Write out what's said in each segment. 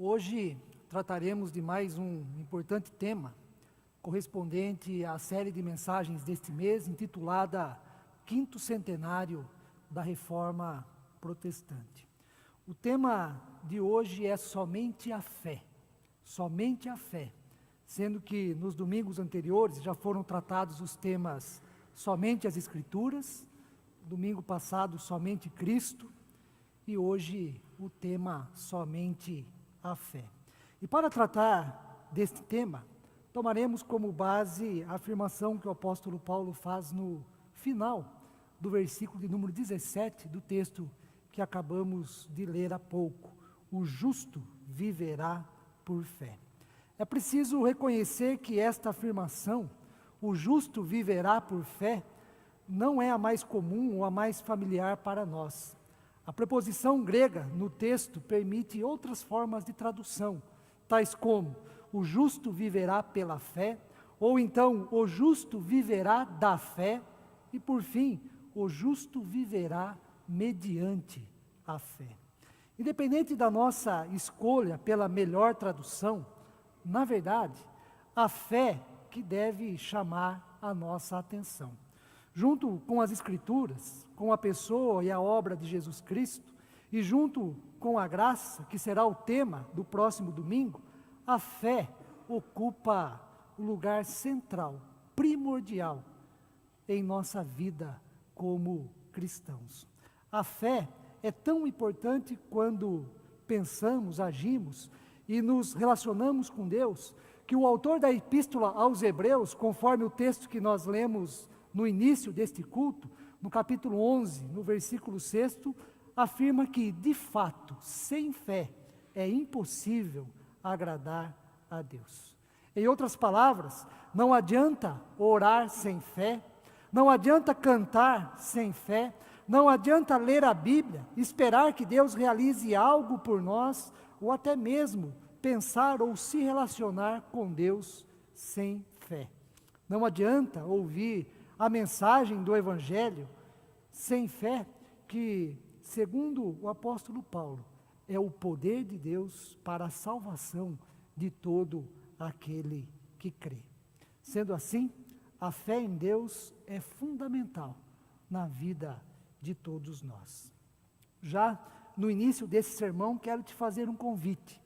Hoje trataremos de mais um importante tema, correspondente à série de mensagens deste mês, intitulada Quinto Centenário da Reforma Protestante. O tema de hoje é somente a fé, sendo que nos domingos anteriores já foram tratados os temas somente as Escrituras, domingo passado somente Cristo, e hoje o tema somente a fé. E para tratar deste tema, tomaremos como base a afirmação que o apóstolo Paulo faz no final do versículo de número 17 do texto que acabamos de ler há pouco: o justo viverá por fé. É preciso reconhecer que esta afirmação, o justo viverá por fé, não é a mais comum ou a mais familiar para nós. A preposição grega no texto permite outras formas de tradução, tais como o justo viverá pela fé, ou então o justo viverá da fé, e por fim, o justo viverá mediante a fé. Independente da nossa escolha pela melhor tradução, na verdade, a fé que deve chamar a nossa atenção. Junto com as Escrituras, com a pessoa e a obra de Jesus Cristo, e junto com a graça, que será o tema do próximo domingo, a fé ocupa o lugar central, primordial, em nossa vida como cristãos. A fé é tão importante quando pensamos, agimos e nos relacionamos com Deus, que o autor da Epístola aos Hebreus, conforme o texto que nós lemos no início deste culto, no capítulo 11, no versículo 6, afirma que, de fato, sem fé é impossível agradar a Deus. Em outras palavras, não adianta orar sem fé, não adianta cantar sem fé, não adianta ler a Bíblia, esperar que Deus realize algo por nós, ou até mesmo pensar ou se relacionar com Deus sem fé. Não adianta ouvir a mensagem do Evangelho sem fé, que, segundo o apóstolo Paulo, é o poder de Deus para a salvação de todo aquele que crê. Sendo assim, a fé em Deus é fundamental na vida de todos nós. Já no início desse sermão, quero te fazer um convite.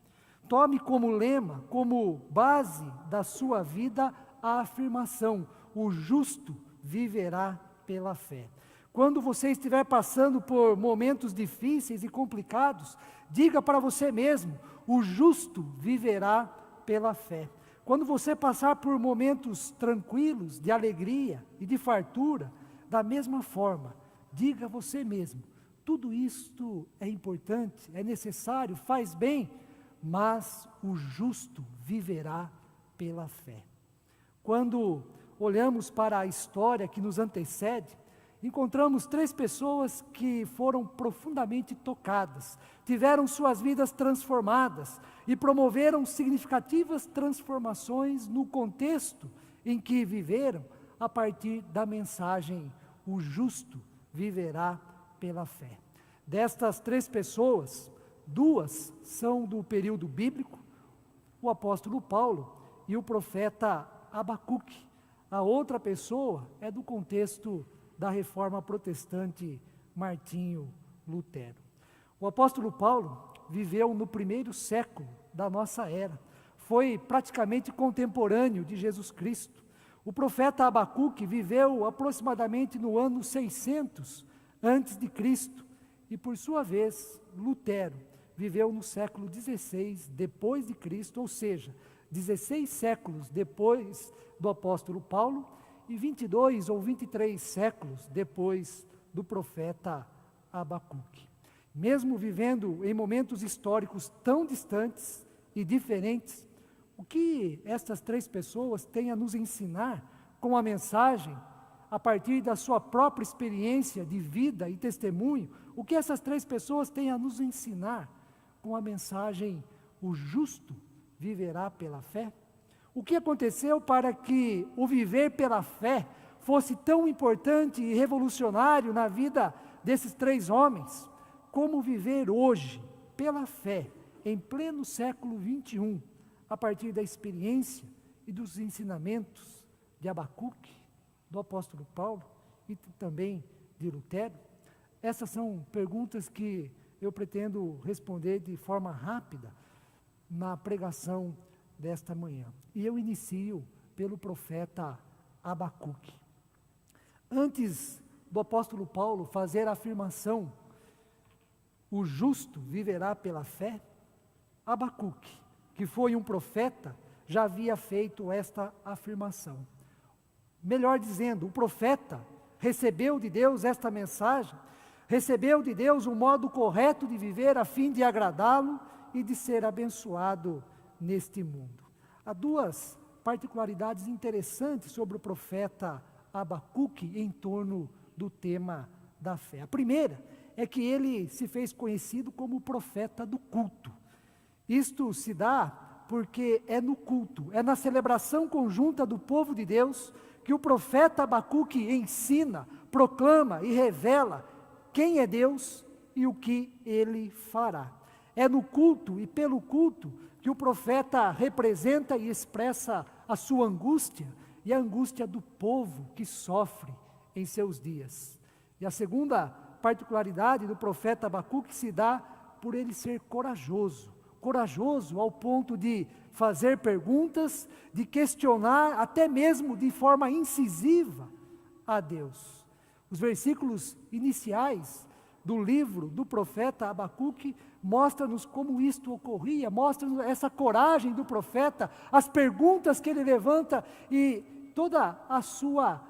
Tome como lema, como base da sua vida, a afirmação: o justo viverá pela fé. Quando você estiver passando por momentos difíceis e complicados, diga para você mesmo: o justo viverá pela fé. Quando você passar por momentos tranquilos, de alegria e de fartura, da mesma forma, diga a você mesmo: tudo isto é importante, é necessário, faz bem, mas o justo viverá pela fé. Quando olhamos para a história que nos antecede, encontramos 3 pessoas que foram profundamente tocadas, tiveram suas vidas transformadas e promoveram significativas transformações no contexto em que viveram, a partir da mensagem: o justo viverá pela fé. Destas 3 pessoas, 2 são do período bíblico, o apóstolo Paulo e o profeta Abacuque. A outra pessoa é do contexto da Reforma Protestante, Martinho Lutero. O apóstolo Paulo viveu no 1º século da nossa era, foi praticamente contemporâneo de Jesus Cristo. O profeta Abacuque viveu aproximadamente no ano 600 antes de Cristo, e por sua vez, Lutero viveu no século XVI depois de Cristo, ou seja, 16 séculos depois do apóstolo Paulo e 22 ou 23 séculos depois do profeta Abacuque. Mesmo vivendo em momentos históricos tão distantes e diferentes, o que estas 3 pessoas têm a nos ensinar com a mensagem, a partir da sua própria experiência de vida e testemunho, o que essas 3 pessoas têm a nos ensinar com a mensagem: o justo viverá pela fé? O que aconteceu para que o viver pela fé fosse tão importante e revolucionário na vida desses 3 homens? Como viver hoje pela fé em pleno século XXI, a partir da experiência e dos ensinamentos de Abacuque, do apóstolo Paulo e também de Lutero? Essas são perguntas que eu pretendo responder de forma rápida na pregação desta manhã. E eu inicio pelo profeta Abacuque. Antes do apóstolo Paulo fazer a afirmação, o justo viverá pela fé, Abacuque, que foi um profeta, já havia feito esta afirmação. Melhor dizendo, o profeta recebeu de Deus esta mensagem, recebeu de Deus um modo correto de viver a fim de agradá-lo e de ser abençoado neste mundo. Há duas particularidades interessantes sobre o profeta Abacuque em torno do tema da fé. A primeira é que ele se fez conhecido como o profeta do culto. Isto se dá porque é no culto, é na celebração conjunta do povo de Deus que o profeta Abacuque ensina, proclama e revela quem é Deus e o que ele fará. É no culto e pelo culto que o profeta representa e expressa a sua angústia e a angústia do povo que sofre em seus dias. E a segunda particularidade do profeta Abacuque se dá por ele ser corajoso ao ponto de fazer perguntas, de questionar, até mesmo de forma incisiva a Deus. Os versículos iniciais do livro do profeta Abacuque mostram-nos como isto ocorria, mostram-nos essa coragem do profeta, as perguntas que ele levanta e toda a sua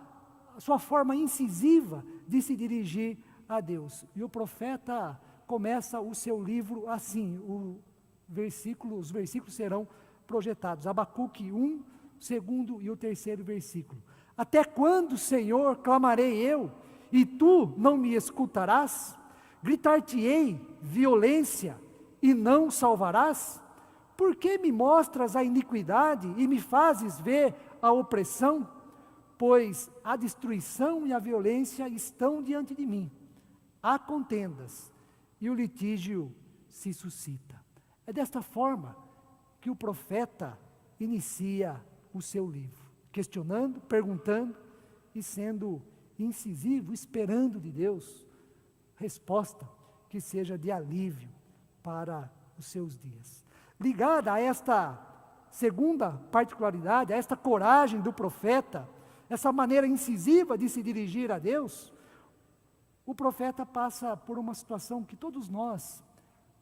forma incisiva de se dirigir a Deus. E o profeta começa o seu livro assim, os versículos serão projetados. Abacuque 1, o segundo e o terceiro versículo. Até quando, Senhor, clamarei eu, e tu não me escutarás? Gritar-te-ei violência, e não salvarás? Por que me mostras a iniquidade e me fazes ver a opressão? Pois a destruição e a violência estão diante de mim. Há contendas, e o litígio se suscita. É desta forma que o profeta inicia o seu livro, questionando, perguntando e sendo incisivo, esperando de Deus resposta que seja de alívio para os seus dias. Ligada a esta segunda particularidade, a esta coragem do profeta, essa maneira incisiva de se dirigir a Deus, o profeta passa por uma situação que todos nós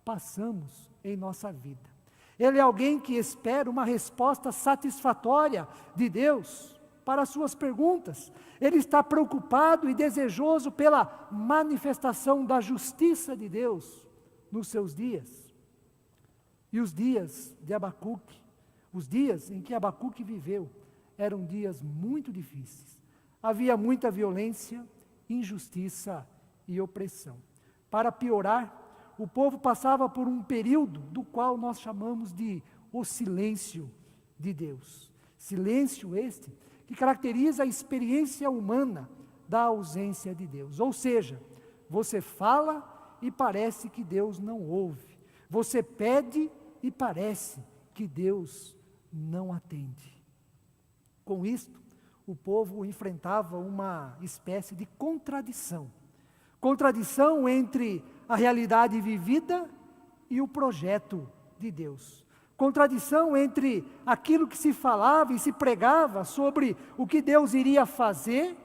passamos em nossa vida. Ele é alguém que espera uma resposta satisfatória de Deus para as suas perguntas. Ele está preocupado e desejoso pela manifestação da justiça de Deus nos seus dias. E os dias de Abacuque, os dias em que Abacuque viveu, eram dias muito difíceis. Havia muita violência, injustiça e opressão. Para piorar, o povo passava por um período do qual nós chamamos de o silêncio de Deus. Silêncio este que caracteriza a experiência humana da ausência de Deus. Ou seja, você fala e parece que Deus não ouve. Você pede e parece que Deus não atende. Com isto, o povo enfrentava uma espécie de contradição. Contradição entre a realidade vivida e o projeto de Deus. Contradição entre aquilo que se falava e se pregava sobre o que Deus iria fazer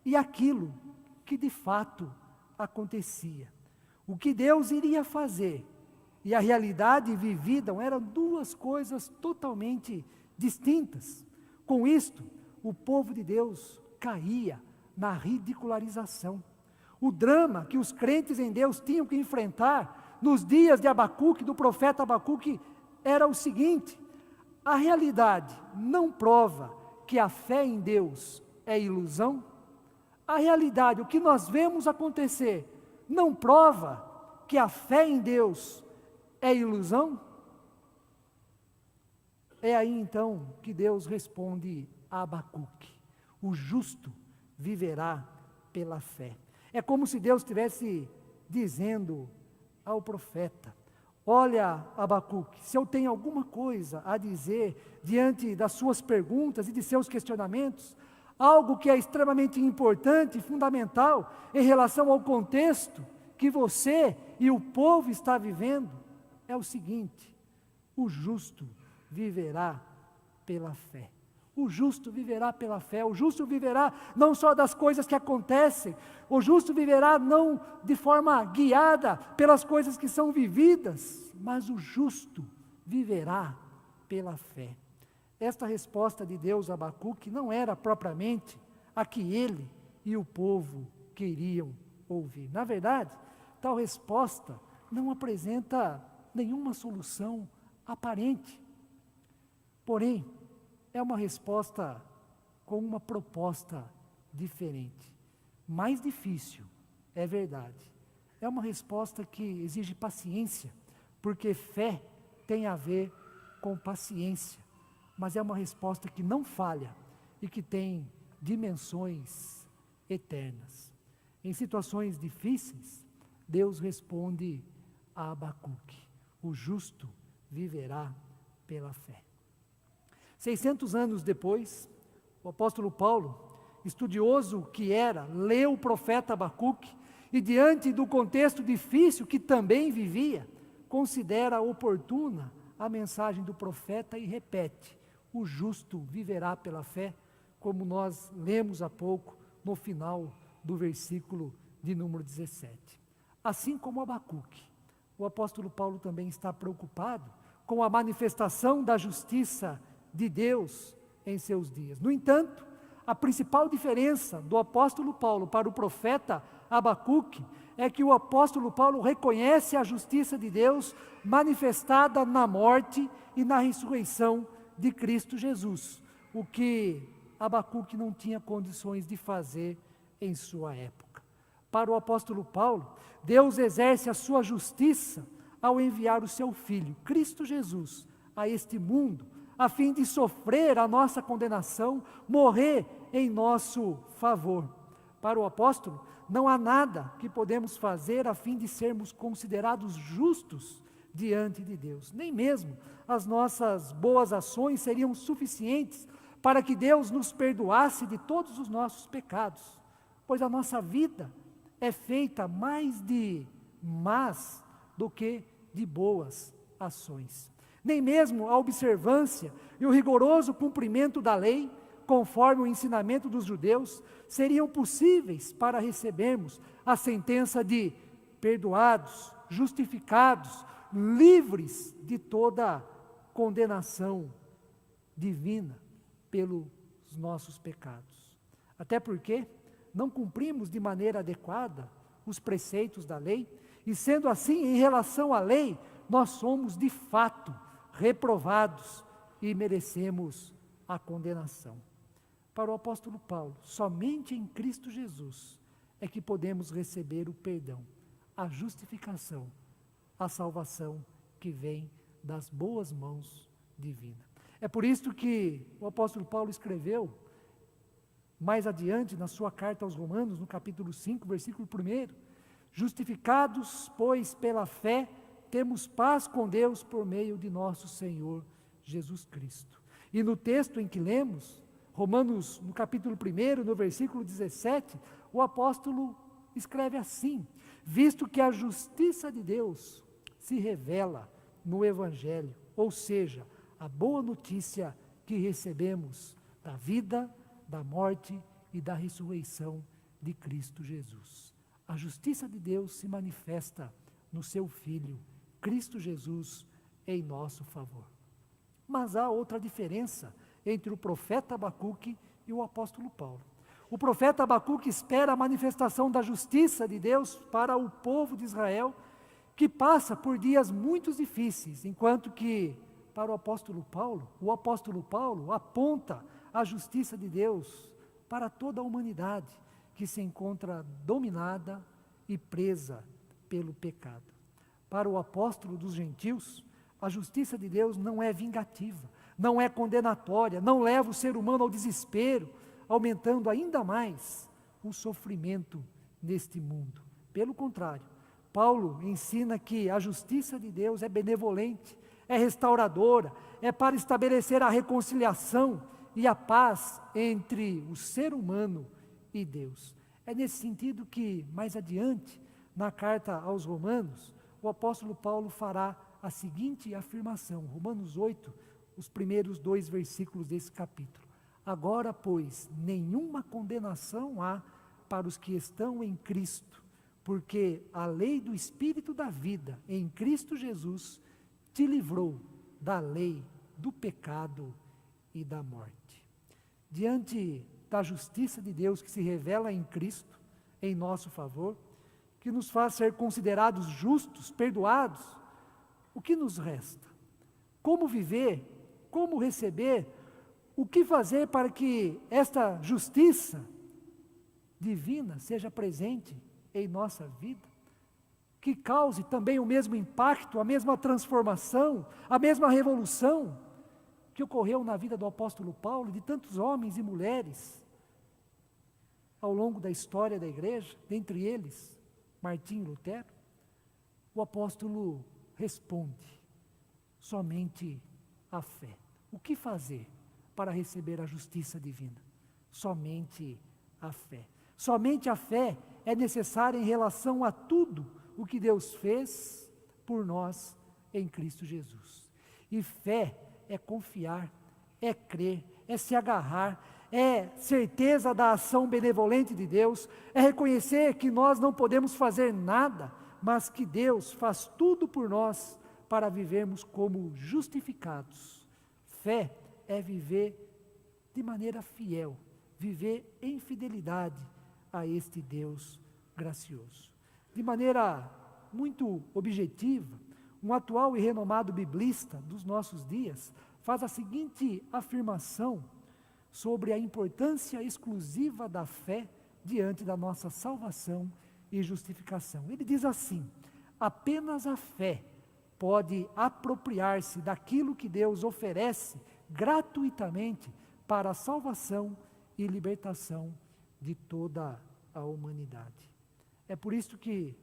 e aquilo que de fato acontecia. O que Deus iria fazer e a realidade vivida eram duas coisas totalmente distintas. Com isto, o povo de Deus caía na ridicularização. O drama que os crentes em Deus tinham que enfrentar nos dias de Abacuque, do profeta Abacuque, era o seguinte: a realidade não prova que a fé em Deus é ilusão? A realidade, o que nós vemos acontecer, não prova que a fé em Deus é ilusão? É aí então que Deus responde a Abacuque: o justo viverá pela fé. É como se Deus estivesse dizendo ao profeta: Olha, Abacuque, se eu tenho alguma coisa a dizer diante das suas perguntas e de seus questionamentos, algo que é extremamente importante e fundamental em relação ao contexto que você e o povo está vivendo, é o seguinte: o justo viverá pela fé. O justo viverá pela fé, o justo viverá não só das coisas que acontecem, o justo viverá não de forma guiada pelas coisas que são vividas, mas o justo viverá pela fé. Esta resposta de Deus a Abacuque não era propriamente a que ele e o povo queriam ouvir. Na verdade, tal resposta não apresenta nenhuma solução aparente. Porém, é uma resposta com uma proposta diferente. Mais difícil, é verdade. É uma resposta que exige paciência, porque fé tem a ver com paciência. Mas é uma resposta que não falha e que tem dimensões eternas. Em situações difíceis, Deus responde a Abacuque: o justo viverá pela fé. 600 anos depois, o apóstolo Paulo, estudioso que era, leu o profeta Abacuque e, diante do contexto difícil que também vivia, considera oportuna a mensagem do profeta e repete: o justo viverá pela fé, como nós lemos há pouco no final do versículo de número 17. Assim como Abacuque, o apóstolo Paulo também está preocupado com a manifestação da justiça de Deus em seus dias. No entanto, a principal diferença do apóstolo Paulo para o profeta Abacuque é que o apóstolo Paulo reconhece a justiça de Deus manifestada na morte e na ressurreição de Cristo Jesus, o que Abacuque não tinha condições de fazer em sua época. Para o apóstolo Paulo, Deus exerce a sua justiça ao enviar o seu Filho, Cristo Jesus, a este mundo, a fim de sofrer a nossa condenação, morrer em nosso favor. Para o apóstolo, não há nada que podemos fazer a fim de sermos considerados justos diante de Deus. Nem mesmo as nossas boas ações seriam suficientes para que Deus nos perdoasse de todos os nossos pecados, pois a nossa vida é feita mais de más do que de boas ações. Nem mesmo a observância e o rigoroso cumprimento da lei, conforme o ensinamento dos judeus, seriam possíveis para recebermos a sentença de perdoados, justificados, livres de toda condenação divina pelos nossos pecados. Até porque não cumprimos de maneira adequada os preceitos da lei, e sendo assim, em relação à lei, nós somos de fato reprovados e merecemos a condenação. Para o apóstolo Paulo, somente em Cristo Jesus é que podemos receber o perdão, a justificação, a salvação que vem das boas mãos divinas. É por isso que o apóstolo Paulo escreveu, mais adiante na sua carta aos Romanos, no capítulo 5, versículo 1, justificados, pois, pela fé, temos paz com Deus por meio de nosso Senhor Jesus Cristo. E no texto em que lemos, Romanos, no capítulo 1, no versículo 17, o apóstolo escreve assim: visto que a justiça de Deus se revela no Evangelho, ou seja, a boa notícia que recebemos da vida, da morte e da ressurreição de Cristo Jesus. A justiça de Deus se manifesta no seu Filho, Cristo Jesus, em nosso favor. Mas há outra diferença entre o profeta Abacuque e o apóstolo Paulo. O profeta Abacuque espera a manifestação da justiça de Deus para o povo de Israel, que passa por dias muito difíceis, enquanto que, para o apóstolo Paulo aponta a justiça de Deus para toda a humanidade, que se encontra dominada e presa pelo pecado. Para o apóstolo dos gentios, a justiça de Deus não é vingativa, não é condenatória, não leva o ser humano ao desespero, aumentando ainda mais o sofrimento neste mundo. Pelo contrário, Paulo ensina que a justiça de Deus é benevolente, é restauradora, é para estabelecer a reconciliação e a paz entre o ser humano e Deus. É nesse sentido que, mais adiante, na carta aos Romanos, o apóstolo Paulo fará a seguinte afirmação, Romanos 8, os primeiros 2 versículos desse capítulo. Agora, pois, nenhuma condenação há para os que estão em Cristo, porque a lei do Espírito da vida em Cristo Jesus te livrou da lei do pecado e da morte. Diante da justiça de Deus que se revela em Cristo, em nosso favor, que nos faz ser considerados justos, perdoados, o que nos resta? Como viver? Como receber? O que fazer para que esta justiça divina seja presente em nossa vida? Que cause também o mesmo impacto, a mesma transformação, a mesma revolução que ocorreu na vida do apóstolo Paulo e de tantos homens e mulheres ao longo da história da igreja, dentre eles, Martim Lutero. O apóstolo responde: somente a fé. O que fazer para receber a justiça divina? Somente a fé. Somente a fé é necessária em relação a tudo o que Deus fez por nós em Cristo Jesus. E fé é confiar, é crer, é se agarrar, é certeza da ação benevolente de Deus, é reconhecer que nós não podemos fazer nada, mas que Deus faz tudo por nós para vivermos como justificados. Fé é viver de maneira fiel, viver em fidelidade a este Deus gracioso. De maneira muito objetiva, um atual e renomado biblista dos nossos dias faz a seguinte afirmação sobre a importância exclusiva da fé diante da nossa salvação e justificação. Ele diz assim: apenas a fé pode apropriar-se daquilo que Deus oferece gratuitamente para a salvação e libertação de toda a humanidade. É por isso que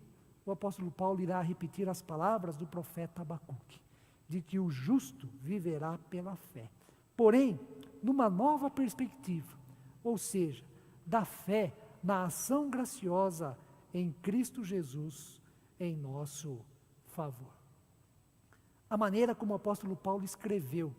o apóstolo Paulo irá repetir as palavras do profeta Abacuque, de que o justo viverá pela fé. Porém, numa nova perspectiva, ou seja, da fé na ação graciosa em Cristo Jesus em nosso favor. A maneira como o apóstolo Paulo escreveu,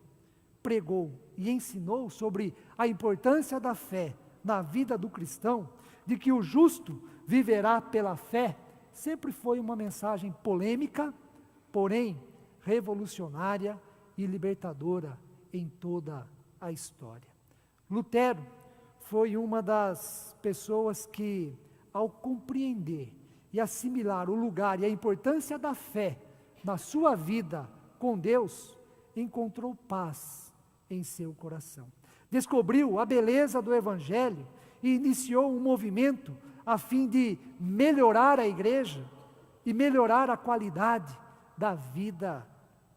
pregou e ensinou sobre a importância da fé na vida do cristão, de que o justo viverá pela fé, sempre foi uma mensagem polêmica, porém revolucionária e libertadora em toda a história. Lutero foi uma das pessoas que, ao compreender e assimilar o lugar e a importância da fé na sua vida com Deus, encontrou paz em seu coração. Descobriu a beleza do Evangelho e iniciou um movimento a fim de melhorar a igreja e melhorar a qualidade da vida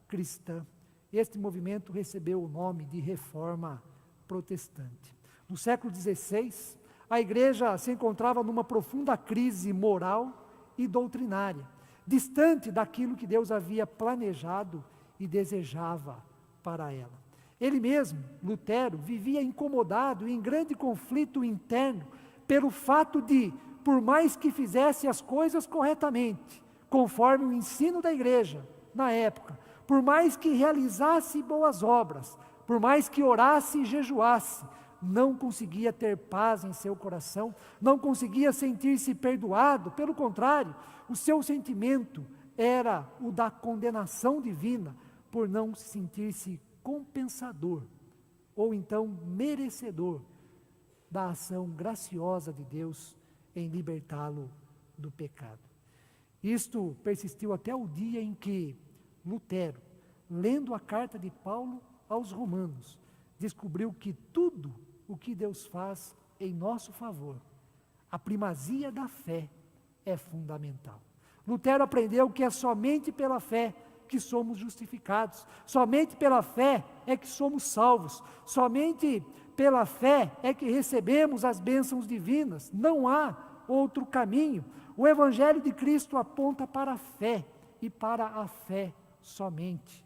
cristã. Este movimento recebeu o nome de Reforma Protestante. No século XVI, a igreja se encontrava numa profunda crise moral e doutrinária, distante daquilo que Deus havia planejado e desejava para ela. Ele mesmo, Lutero, vivia incomodado e em grande conflito interno pelo fato de, por mais que fizesse as coisas corretamente, conforme o ensino da igreja na época, por mais que realizasse boas obras, por mais que orasse e jejuasse, não conseguia ter paz em seu coração, não conseguia sentir-se perdoado, pelo contrário, o seu sentimento era o da condenação divina, por não sentir-se compensador, ou então merecedor da ação graciosa de Deus em libertá-lo do pecado. Isto persistiu até o dia em que Lutero, lendo a carta de Paulo aos Romanos, descobriu que tudo o que Deus faz em nosso favor, a primazia da fé é fundamental. Lutero aprendeu que é somente pela fé que somos justificados, somente pela fé é que somos salvos, somente pela fé é que recebemos as bênçãos divinas, não há outro caminho. O Evangelho de Cristo aponta para a fé e para a fé somente.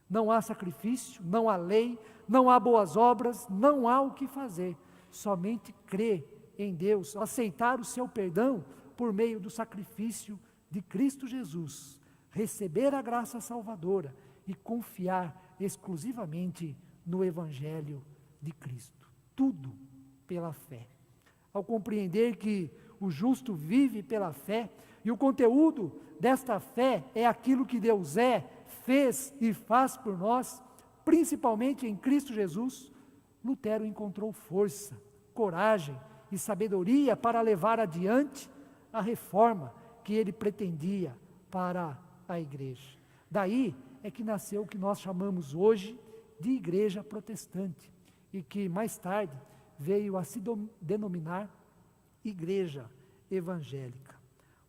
Não há sacrifício, não há lei, não há boas obras, não há o que fazer. Somente crer em Deus, aceitar o seu perdão por meio do sacrifício de Cristo Jesus, receber a graça salvadora e confiar exclusivamente no Evangelho de Cristo. Tudo pela fé. Ao compreender que o justo vive pela fé, e o conteúdo desta fé é aquilo que Deus é, fez e faz por nós, principalmente em Cristo Jesus, Lutero encontrou força, coragem e sabedoria para levar adiante a reforma que ele pretendia para a igreja. Daí é que nasceu o que nós chamamos hoje de igreja protestante, e que mais tarde veio a se denominar igreja evangélica.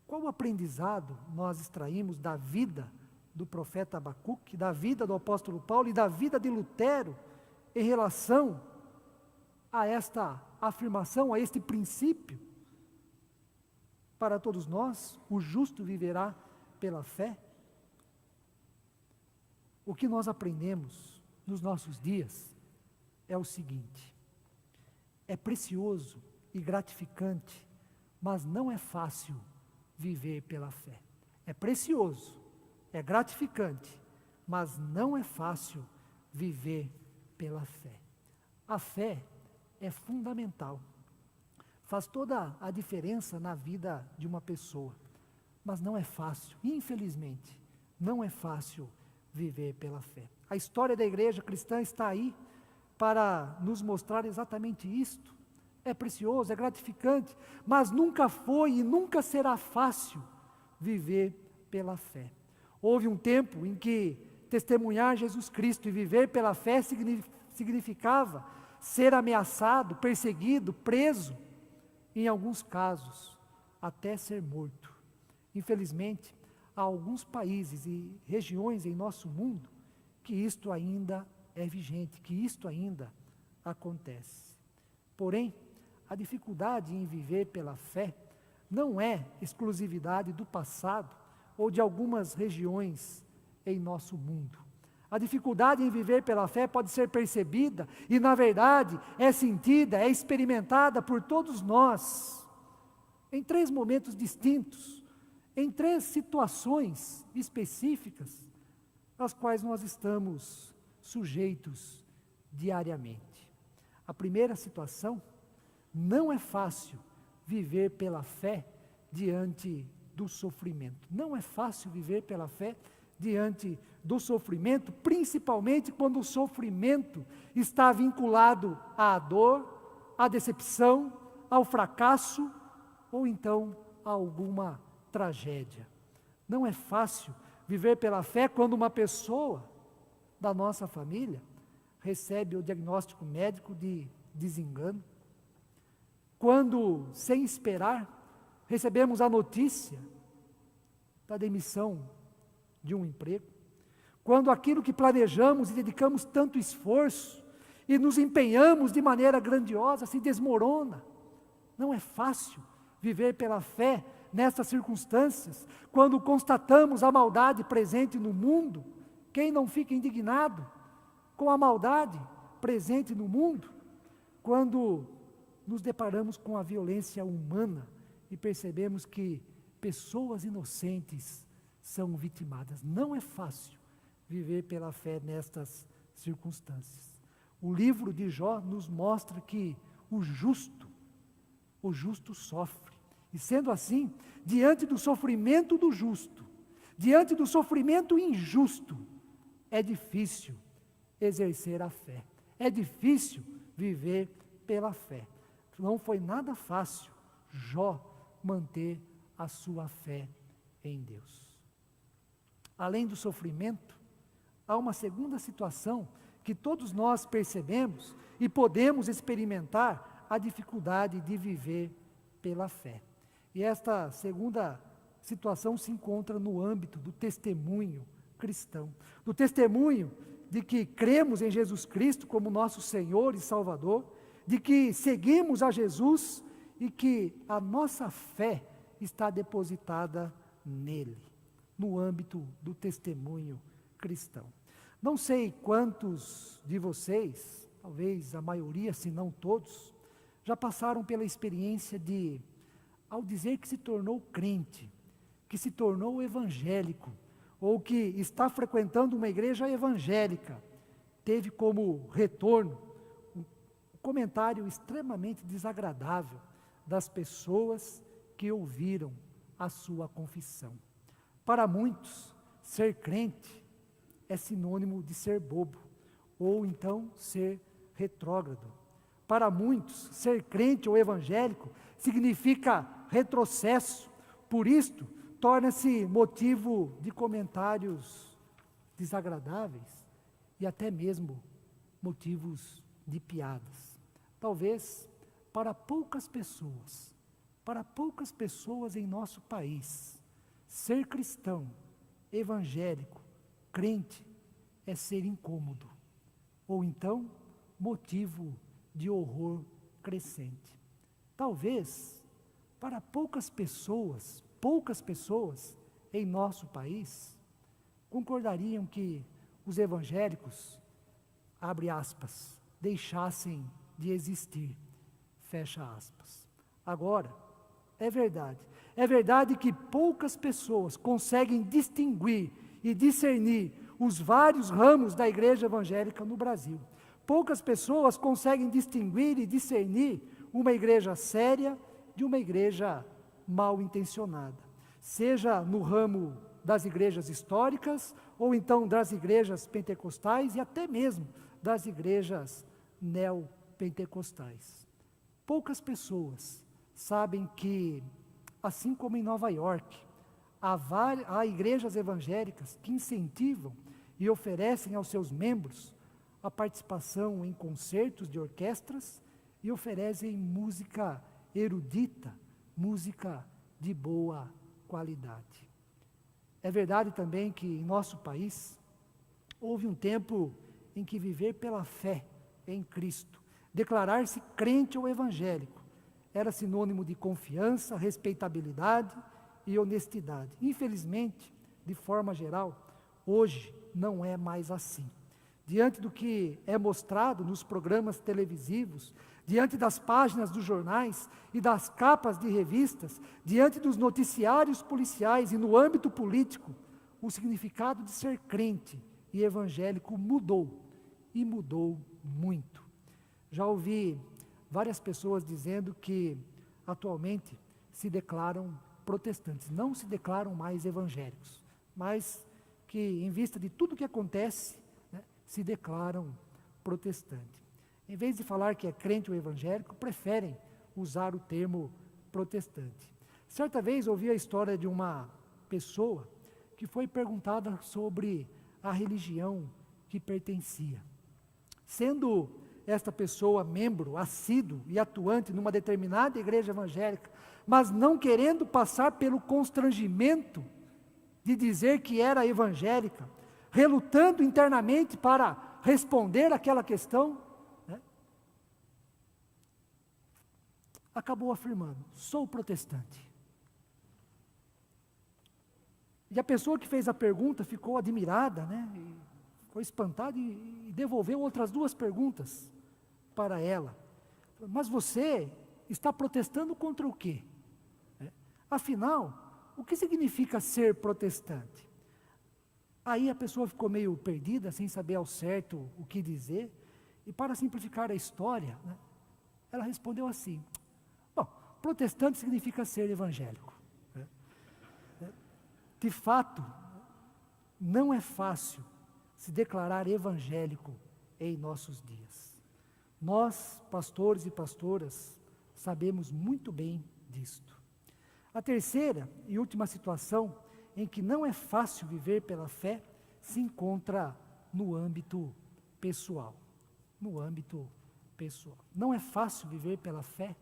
Qual aprendizado nós extraímos da vida do profeta Abacuque, da vida do apóstolo Paulo e da vida de Lutero em relação a esta afirmação, a este princípio? Para todos nós, o justo viverá pela fé. O que nós aprendemos nos nossos dias é o seguinte: é precioso e gratificante, mas não é fácil viver pela fé. É precioso, é gratificante, mas não é fácil viver pela fé. A fé é fundamental, faz toda a diferença na vida de uma pessoa, mas não é fácil, infelizmente, não é fácil viver pela fé. A história da igreja cristã está aí para nos mostrar exatamente isto. É precioso, é gratificante, mas nunca foi e nunca será fácil viver pela fé. Houve um tempo em que testemunhar Jesus Cristo e viver pela fé significava ser ameaçado, perseguido, preso, em alguns casos, até ser morto. Infelizmente, há alguns países e regiões em nosso mundo que isto ainda é vigente, que isto ainda acontece. Porém, a dificuldade em viver pela fé não é exclusividade do passado ou de algumas regiões em nosso mundo. A dificuldade em viver pela fé pode ser percebida e, na verdade, é sentida, é experimentada por todos nós, em 3 momentos distintos, em 3 situações específicas, às quais nós estamos sujeitos diariamente. A primeira situação: não é fácil viver pela fé diante do sofrimento. Não é fácil viver pela fé diante do sofrimento, principalmente quando o sofrimento está vinculado à dor, à decepção, ao fracasso ou então a alguma tragédia. Não é fácil viver pela fé quando uma pessoa da nossa família recebe o diagnóstico médico de desengano, quando, sem esperar, recebemos a notícia da demissão de um emprego, quando aquilo que planejamos e dedicamos tanto esforço e nos empenhamos de maneira grandiosa se desmorona. Não é fácil viver pela fé nessas circunstâncias, quando constatamos a maldade presente no mundo. Quem não fica indignado com a maldade presente no mundo? Quando nos deparamos com a violência humana e percebemos que pessoas inocentes são vitimadas. Não é fácil viver pela fé nestas circunstâncias. O livro de Jó nos mostra que o justo sofre. E sendo assim, diante do sofrimento do justo, diante do sofrimento injusto, é difícil exercer a fé. É difícil viver pela fé. Não foi nada fácil Jó manter a sua fé em Deus. Além do sofrimento, há uma segunda situação que todos nós percebemos e podemos experimentar: a dificuldade de viver pela fé. E esta segunda situação se encontra no âmbito do testemunho cristão, do testemunho de que cremos em Jesus Cristo como nosso Senhor e Salvador, de que seguimos a Jesus e que a nossa fé está depositada nele, no âmbito do testemunho cristão. Não sei quantos de vocês, talvez a maioria, se não todos, já passaram pela experiência de, ao dizer que se tornou crente, que se tornou evangélico, ou que está frequentando uma igreja evangélica, teve como retorno um comentário extremamente desagradável das pessoas que ouviram a sua confissão. Para muitos, ser crente é sinônimo de ser bobo, ou então ser retrógrado. Para muitos, ser crente ou evangélico significa retrocesso, por isto, torna-se motivo de comentários desagradáveis e até mesmo motivos de piadas. Talvez para poucas pessoas em nosso país, ser cristão, evangélico, crente é ser incômodo, ou então motivo de horror crescente. Talvez para poucas pessoas em nosso país concordariam que os evangélicos, abre aspas, deixassem de existir, fecha aspas. Agora, é verdade que poucas pessoas conseguem distinguir e discernir os vários ramos da igreja evangélica no Brasil. Poucas pessoas conseguem distinguir e discernir uma igreja séria de uma igreja mal intencionada, seja no ramo das igrejas históricas, ou então das igrejas pentecostais e até mesmo das igrejas neopentecostais. Poucas pessoas sabem que, assim como em Nova York, há igrejas evangélicas que incentivam e oferecem aos seus membros a participação em concertos de orquestras e oferecem música erudita, música de boa qualidade. É verdade também que em nosso país houve um tempo em que viver pela fé em Cristo, declarar-se crente ou evangélico, era sinônimo de confiança, respeitabilidade e honestidade. Infelizmente, de forma geral, hoje não é mais assim. Diante do que é mostrado nos programas televisivos, diante das páginas dos jornais e das capas de revistas, diante dos noticiários policiais e no âmbito político, o significado de ser crente e evangélico mudou, e mudou muito. Já ouvi várias pessoas dizendo que atualmente se declaram protestantes, não se declaram mais evangélicos, mas que em vista de tudo que acontece, se declaram protestantes. Em vez de falar que é crente ou evangélico, preferem usar o termo protestante. Certa vez ouvi a história de uma pessoa que foi perguntada sobre a religião que pertencia. Sendo esta pessoa membro assíduo e atuante numa determinada igreja evangélica, mas não querendo passar pelo constrangimento de dizer que era evangélica, relutando internamente para responder aquela questão, acabou afirmando: sou protestante. E a pessoa que fez a pergunta ficou admirada, ficou espantada e devolveu outras duas perguntas para ela. Mas você está protestando contra o quê? Afinal, o que significa ser protestante? Aí a pessoa ficou meio perdida, sem saber ao certo o que dizer, e para simplificar a história, ela respondeu assim: bom, protestante significa ser evangélico. De fato, não é fácil se declarar evangélico em nossos dias. Nós, pastores e pastoras, sabemos muito bem disto. A terceira e última situação em que não é fácil viver pela fé se encontra no âmbito pessoal. No âmbito pessoal. Não é fácil viver pela fé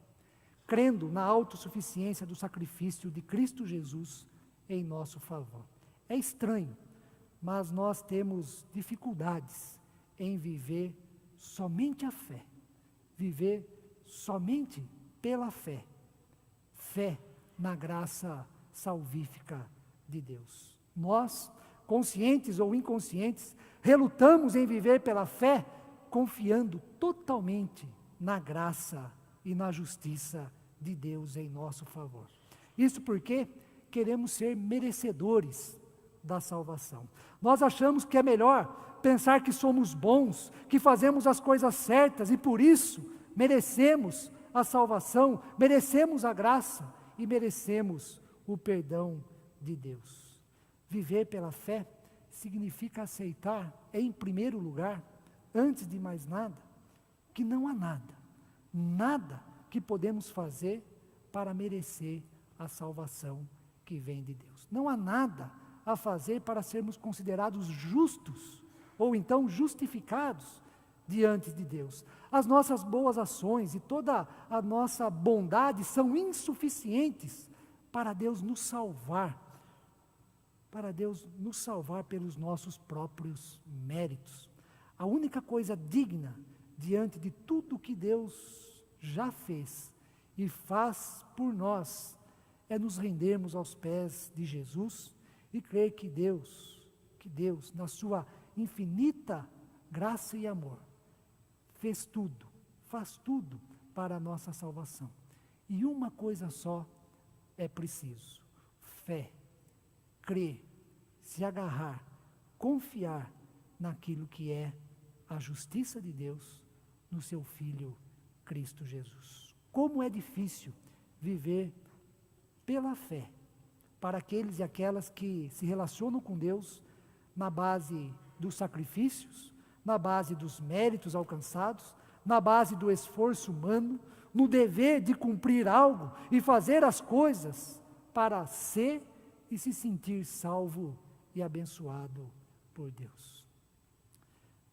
crendo na autossuficiência do sacrifício de Cristo Jesus em nosso favor. É estranho, mas nós temos dificuldades em viver somente a fé, viver somente pela fé. Fé na graça salvífica de Deus. Nós, conscientes ou inconscientes, relutamos em viver pela fé, confiando totalmente na graça e na justiça de Deus em nosso favor. Isso porque queremos ser merecedores da salvação. Nós achamos que é melhor pensar que somos bons, que fazemos as coisas certas e por isso merecemos a salvação, merecemos a graça e merecemos o perdão de Deus. Viver pela fé significa aceitar, em primeiro lugar, antes de mais nada, que não há nada que podemos fazer para merecer a salvação que vem de Deus. Não há nada a fazer para sermos considerados justos, ou então justificados diante de Deus. As nossas boas ações e toda a nossa bondade são insuficientes para Deus nos salvar, pelos nossos próprios méritos. A única coisa digna diante de tudo que Deus já fez e faz por nós é nos rendermos aos pés de Jesus e crer que Deus, na sua infinita graça e amor, faz tudo para a nossa salvação. E uma coisa só é preciso: fé, crer, se agarrar, confiar naquilo que é a justiça de Deus no seu Filho Cristo Jesus. Como é difícil viver pela fé para aqueles e aquelas que se relacionam com Deus na base dos sacrifícios, na base dos méritos alcançados, na base do esforço humano, no dever de cumprir algo e fazer as coisas para ser e se sentir salvo e abençoado por Deus.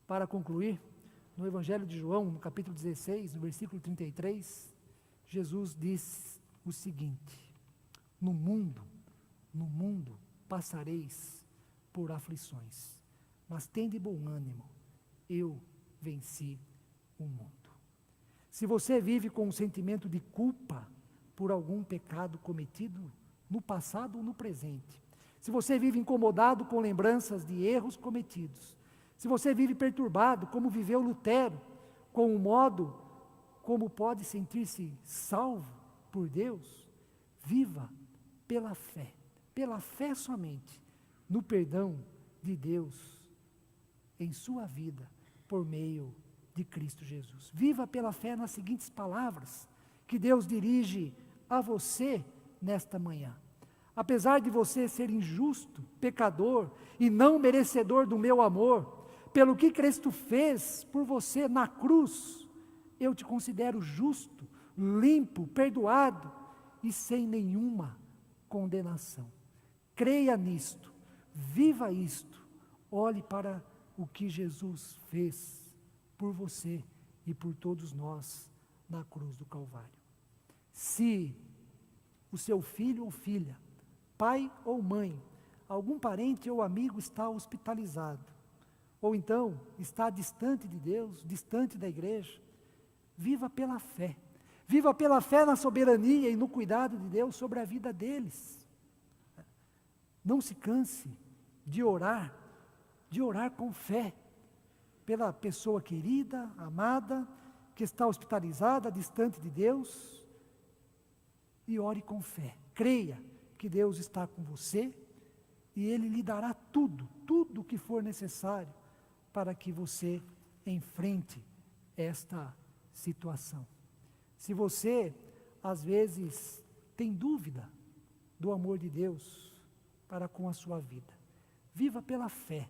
Para concluir, no Evangelho de João, no capítulo 16, no versículo 33, Jesus diz o seguinte: no mundo passareis por aflições, mas tende bom ânimo, eu venci o mundo. Se você vive com um sentimento de culpa por algum pecado cometido no passado ou no presente, se você vive incomodado com lembranças de erros cometidos, se você vive perturbado, como viveu Lutero, com o modo como pode sentir-se salvo por Deus, viva pela fé somente, no perdão de Deus em sua vida, por meio de Cristo Jesus. Viva pela fé nas seguintes palavras, que Deus dirige a você nesta manhã. Apesar de você ser injusto, pecador e não merecedor do meu amor, pelo que Cristo fez por você na cruz, eu te considero justo, limpo, perdoado e sem nenhuma condenação. Creia nisto, viva isto, olhe para o que Jesus fez por você e por todos nós na cruz do Calvário. Se o seu filho ou filha, pai ou mãe, algum parente ou amigo está hospitalizado, ou então está distante de Deus, distante da igreja, viva pela fé. Viva pela fé na soberania e no cuidado de Deus sobre a vida deles. Não se canse de orar com fé pela pessoa querida, amada, que está hospitalizada, distante de Deus, e ore com fé. Creia que Deus está com você e Ele lhe dará tudo o que for necessário para que você enfrente esta situação. Se você, às vezes, tem dúvida do amor de Deus para com a sua vida, viva pela fé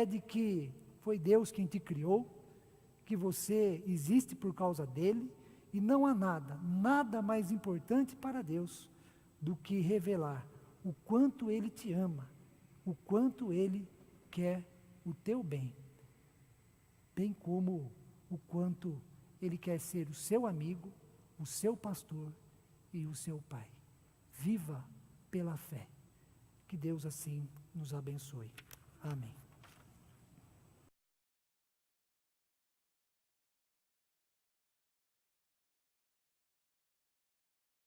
de que foi Deus quem te criou, que você existe por causa dele, e não há nada mais importante para Deus do que revelar o quanto Ele te ama, o quanto Ele quer o teu bem como o quanto Ele quer ser o seu amigo, o seu pastor e o seu pai. Viva pela fé. Que Deus assim nos abençoe. Amém.